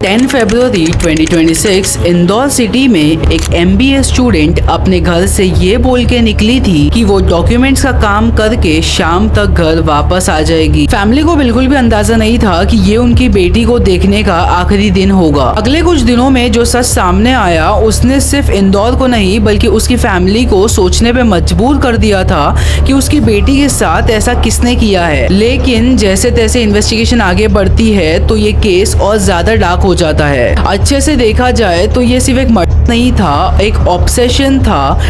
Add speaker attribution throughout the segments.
Speaker 1: 10 फरवरी 2026 Indore city में एक MBA student अपने घर से ये बोल के निकली थी कि वो डॉक्यूमेंट्स का काम करके शाम तक घर वापस आ जाएगी। फैमिली को बिल्कुल भी अंदाजा नहीं था कि ये उनकी बेटी को देखने का आखिरी दिन होगा। अगले कुछ दिनों में जो सच सामने आया उसने सिर्फ इंदौर को नहीं बल्कि उसकी फैमिली को सोचने पे मजबूर कर दिया था कि उसकी बेटी के साथ ऐसा किसने किया है। लेकिन जैसे तैसे इन्वेस्टिगेशन आगे बढ़ती है तो ये केस और ज्यादा डार्क हो जाता है। अच्छे से देखा जाए तो ये सिर्फ एक मर्डर नहीं था, एक ऑब्सेशन था,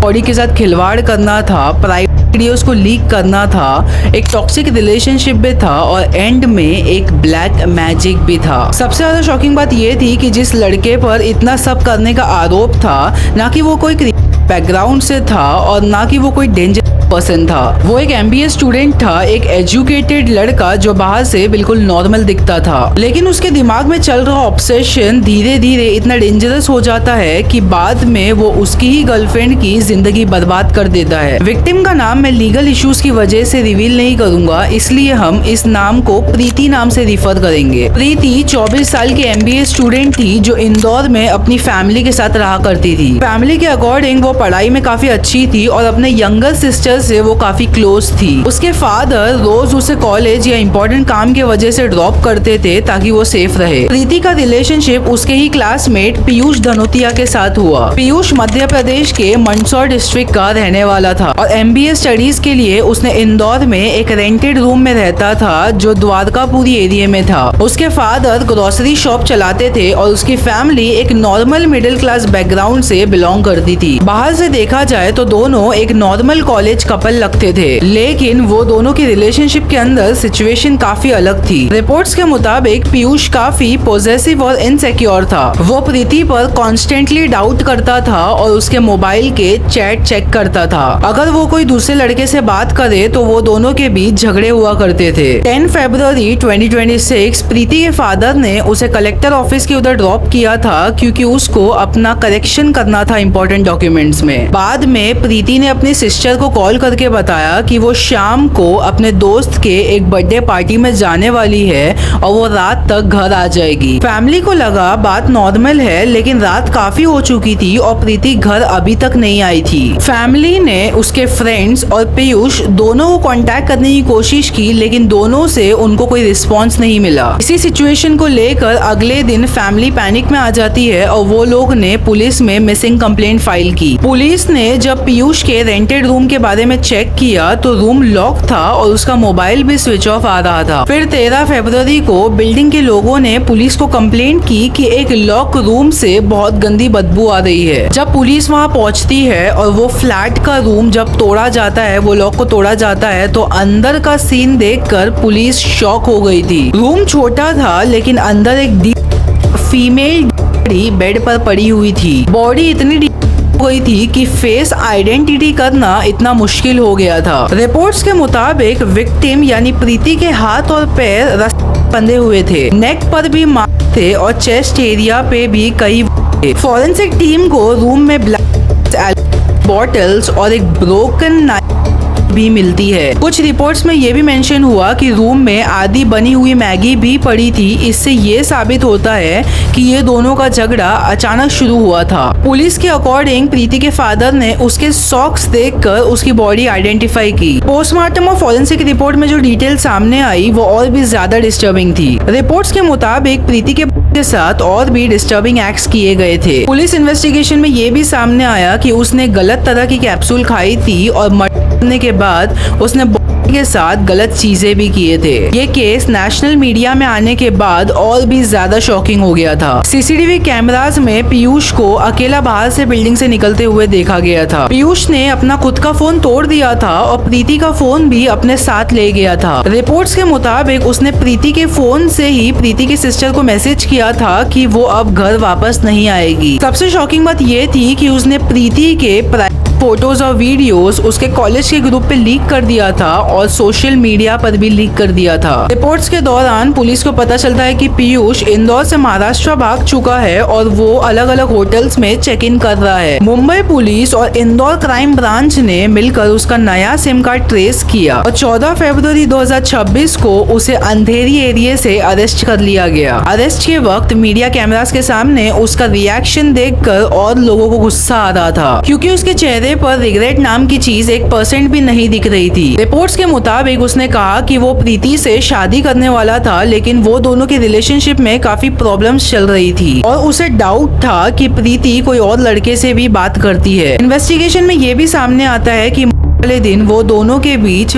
Speaker 1: बॉडी के साथ खिलवाड़ करना था, प्राइवेट वीडियोस को लीक करना था, एक टॉक्सिक रिलेशनशिप भी था और एंड में एक ब्लैक मैजिक भी था। सबसे ज्यादा शॉकिंग बात ये थी कि जिस लड़के पर इतना सब करने का आरोप था, ना कि वो कोई बैकग्राउंड से था और ना कि वो कोई डेंजर पर्सन था। वो एक MBA स्टूडेंट था, एक एजुकेटेड लड़का जो बाहर से बिल्कुल नॉर्मल दिखता था। लेकिन उसके दिमाग में चल रहा ऑब्सेशन धीरे धीरे इतना डेंजरस हो जाता है कि बाद में वो उसकी ही गर्लफ्रेंड की जिंदगी बर्बाद कर देता है। विक्टिम का नाम मैं लीगल इश्यूज की वजह से रिवील नहीं करूंगा, इसलिए हम इस नाम को प्रीति नाम से रिफर करेंगे। प्रीति 24 साल की MBA स्टूडेंट थी जो इंदौर में अपनी फैमिली के साथ रहा करती थी। फैमिली के अकॉर्डिंग वो पढ़ाई में काफी अच्छी थी और अपने यंगर सिस्टर से वो काफी क्लोज थी। उसके फादर रोज उसे कॉलेज या इम्पोर्टेंट काम की वजह से ड्रॉप करते थे ताकि वो सेफ रहे। प्रीति का रिलेशनशिप उसके ही क्लासमेट पीयूष धनोतिया के साथ हुआ। पीयूष मध्य प्रदेश के मंदसौर डिस्ट्रिक्ट का रहने वाला था और MBA स्टडीज के लिए उसने इंदौर में एक रेंटेड रूम में रहता था जो द्वारकापुरी एरिया में था। उसके फादर ग्रोसरी शॉप चलाते थे और उसकी फैमिली एक नॉर्मल मिडिल क्लास बैकग्राउंड से बिलोंग करती थी। बाहर से देखा जाए तो दोनों एक नॉर्मल कॉलेज कपल लगते थे, लेकिन वो दोनों की रिलेशनशिप के अंदर सिचुएशन काफी अलग थी। रिपोर्ट्स के मुताबिक पीयूष काफी पॉजेसिव और इनसिक्योर था। वो प्रीति पर कॉन्स्टेंटली डाउट करता था और उसके मोबाइल के चैट चेक करता था। अगर वो कोई दूसरे लड़के से बात करे तो वो दोनों के बीच झगड़े हुआ करते थे। 10 फरवरी 2026 प्रीति के फादर ने उसे कलेक्टर ऑफिस के उधर ड्रॉप किया था क्योंकि उसको अपना करेक्शन करना था इम्पोर्टेंट डॉक्यूमेंट्स में। बाद में प्रीति ने अपनी सिस्टर को कॉल करके बताया कि वो शाम को अपने दोस्त के एक बर्थडे पार्टी में जाने वाली है और वो रात तक घर आ जाएगी। फैमिली को लगा बात नॉर्मल है, लेकिन रात काफी हो चुकी थी और प्रीति घर अभी तक नहीं आई थी। फैमिली ने उसके फ्रेंड्स और पीयूष दोनों को कांटेक्ट करने की कोशिश की, लेकिन दोनों से उनको कोई रिस्पॉन्स नहीं मिला। इसी सिचुएशन को लेकर अगले दिन फैमिली पैनिक में आ जाती है और वो लोग ने पुलिस में मिसिंग कंप्लेंट फाइल की। पुलिस ने जब पीयूष के रेंटेड रूम के बारे में चेक किया तो रूम लॉक था और उसका मोबाइल भी स्विच ऑफ आ रहा था। फिर 13 फरवरी को बिल्डिंग के लोगों ने पुलिस को कंप्लेंट की कि एक लॉक रूम से बहुत गंदी बदबू आ रही है। जब पुलिस वहां पहुंचती है और वो फ्लैट का रूम जब तोड़ा जाता है, वो लॉक को तोड़ा जाता है, तो अंदर का सीन देखकर पुलिस शॉक हो गई थी। रूम छोटा था लेकिन अंदर एक फीमेल बेड पर पड़ी हुई थी। बॉडी इतनी गई थी कि फेस आइडेंटिटी करना इतना मुश्किल हो गया था। रिपोर्ट्स के मुताबिक विक्टिम यानी प्रीति के हाथ और पैर बंधे हुए थे, नेक पर भी मार्क थे और चेस्ट एरिया पे भी कई। फॉरेंसिक टीम को रूम में ब्लड बॉटल्स और एक ब्रोकन नाइफ भी मिलती है। कुछ रिपोर्ट्स में ये भी मेंशन हुआ कि रूम में आधी बनी हुई मैगी भी पड़ी थी। इससे ये साबित होता है कि ये दोनों का झगड़ा अचानक शुरू हुआ था। पुलिस के अकॉर्डिंग प्रीति के फादर ने उसके सॉक्स देखकर उसकी बॉडी आइडेंटिफाई की। पोस्टमार्टम और फॉरेंसिक रिपोर्ट में जो डिटेल सामने आई वो और भी ज्यादा डिस्टर्बिंग थी। रिपोर्ट्स के मुताबिक प्रीति के साथ और भी डिस्टर्बिंग एक्ट्स किए गए थे। पुलिस इन्वेस्टिगेशन में ये भी सामने आया कि उसने गलत तरह की कैप्सूल खाई थी और मरने के बाद उसने के साथ गलत चीजें भी किए थे। ये केस नेशनल मीडिया में आने के बाद और भी ज्यादा शॉकिंग हो गया था। CCTV कैमरास में पीयूष को अकेला बाहर से बिल्डिंग से निकलते हुए देखा गया था। पीयूष ने अपना खुद का फोन तोड़ दिया था और प्रीति का फोन भी अपने साथ ले गया था। रिपोर्ट्स के मुताबिक उसने प्रीति के फोन से ही प्रीति की सिस्टर को मैसेज किया था कि वो अब घर वापस नहीं आएगी। सबसे शॉकिंग बात ये थी कि उसने प्रीति के फोटोज और वीडियोस उसके कॉलेज के ग्रुप पे लीक कर दिया था और सोशल मीडिया पर भी लीक कर दिया था। रिपोर्ट्स के दौरान पुलिस को पता चलता है कि पीयूष इंदौर से महाराष्ट्र भाग चुका है और वो अलग अलग होटल्स में चेक इन कर रहा है। मुंबई पुलिस और इंदौर क्राइम ब्रांच ने मिलकर उसका नया सिम कार्ड ट्रेस किया और 14 फरवरी 2026 को उसे अंधेरी एरिया से अरेस्ट कर लिया गया। अरेस्ट के वक्त मीडिया कैमरास के सामने उसका रिएक्शन देखकर और लोगों को गुस्सा आ रहा था, क्योंकि उसके चेहरे पर रिग्रेट नाम की चीज 1% भी नहीं दिख रही थी। रिपोर्ट्स के मुताबिक उसने कहा कि वो प्रीति से शादी करने वाला था, लेकिन वो दोनों के रिलेशनशिप में काफी प्रॉब्लम्स चल रही थी और उसे डाउट था कि प्रीति कोई और लड़के से भी बात करती है। इन्वेस्टिगेशन में ये भी सामने आता है कि अगले दिन वो दोनों के बीच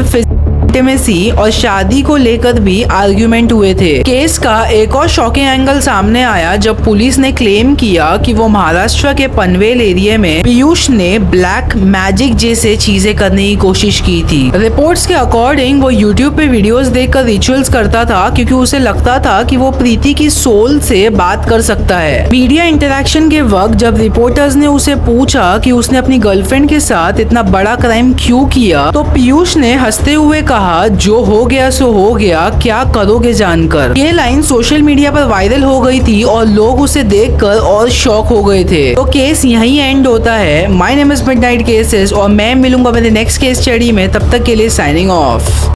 Speaker 1: इंटीमेसी और शादी को लेकर भी आर्ग्यूमेंट हुए थे। केस का एक और शॉकिंग एंगल सामने आया जब पुलिस ने क्लेम किया कि वो महाराष्ट्र के पनवेल एरिया में पीयूष ने ब्लैक मैजिक जैसे चीजें करने की कोशिश की थी। रिपोर्ट्स के अकॉर्डिंग वो यूट्यूब पे वीडियोस देखकर रिचुअल्स करता था, क्योंकि उसे लगता था कि वो प्रीति की सोल से बात कर सकता है। मीडिया इंटरेक्शन के वक्त जब रिपोर्टर्स ने उसे पूछा कि उसने अपनी गर्लफ्रेंड के साथ इतना बड़ा क्राइम क्यों किया, तो पीयूष ने हंसते हुए कहा, जो हो गया सो हो गया, क्या करोगे जानकर। ये लाइन सोशल मीडिया पर वायरल हो गई थी और लोग उसे देखकर और शॉक हो गए थे। तो केस यहीं एंड होता है। My name is midnight cases और मैं मिलूंगा मेरे नेक्स्ट केस स्टडी में। तब तक के लिए साइनिंग ऑफ।